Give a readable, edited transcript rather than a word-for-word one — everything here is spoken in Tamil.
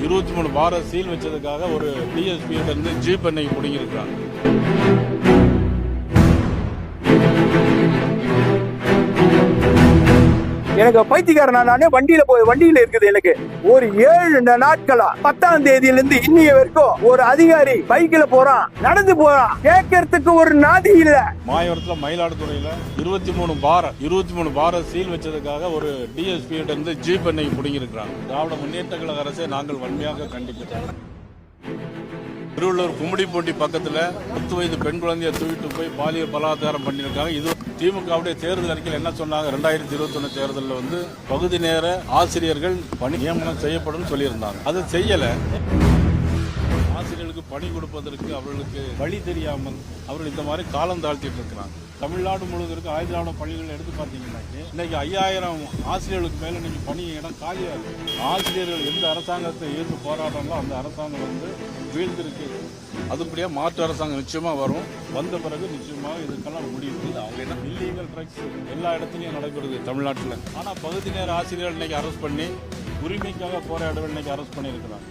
23 பார சீல் வச்சதுக்காக ஒரு டிஎஸ்பி இருந்து ஜீப் இன்னைக்கு பிடிங்கிருக்காங்க. எனக்கு பைத்தியக்காரனா நானே வண்டியில இருக்குது. எனக்கு ஒரு 7 நாட்களா 10ஆம் தேதியிலிருந்து இன்னைய வரைக்கும் ஒரு அதிகாரி பைக்ல போறான், நடந்து போறான், கேட்கறதுக்கு ஒரு நாதி இல்ல. மாயவரத்துல மயிலாடுதுறையில 23 பார சீல் வச்சதுக்காக ஒரு டிஎஸ்பி இருந்து ஜீப் இன்னைக்கு பிடிங்கிருக்காங்க. திராவிட முன்னேற்ற கழக அரசை நாங்கள் வன்மையாக கண்டிக்கிறோம். திருவள்ளூர் கும்மிடிப்பூண்டி பக்கத்துல 10 வயது பெண் குழந்தையை தூக்கிட்டு போய் பாலியல் பலாத்காரம் பண்ணியிருக்காங்க. இது திமுகவுடைய தேர்தல் அறிக்கையில் என்ன சொன்னாங்க? 2021 தேர்தலில் பகுதி நேர ஆசிரியர்கள் பணி நியமனம் செய்யப்படும் சொல்லியிருந்தாங்க. அது செய்யல. ஆசிரியர்களுக்கு பணி கொடுப்பதற்கு அவர்களுக்கு வழி தெரியாமல் அவர்கள் இந்த மாதிரி காலம் தாழ்த்திட்டு இருக்கிறாங்க. தமிழ்நாடு முழுவதற்கு ஆயுத பள்ளிகள் எடுத்து பார்த்தீங்கன்னா இன்னைக்கு 5000 ஆசிரியர்களுக்கு மேல இன்னைக்கு பணி இடம் காலியா இருக்கு. ஆசிரியர்கள் எந்த அரசாங்கத்தை எதிர்த்து போராடுறாங்களோ அந்த அரசாங்கம் வீழ்ந்திருக்கு. அதுபடியா மாற்று அரசாங்கம் நிச்சயமா வரும். வந்த பிறகு நிச்சயமாக இதுக்கெல்லாம் முடியுது. அவங்க என்ன இல்லீகல் ட்ரக்ஸ் எல்லா இடத்துலையும் நடைபெறுது தமிழ்நாட்டில். ஆனா பகுதி நேர ஆசிரியர்கள் இன்னைக்கு அரெஸ்ட் பண்ணி உரிமைக்காக போராடுகள் இன்னைக்கு அரெஸ்ட் பண்ணியிருக்கிறாங்க.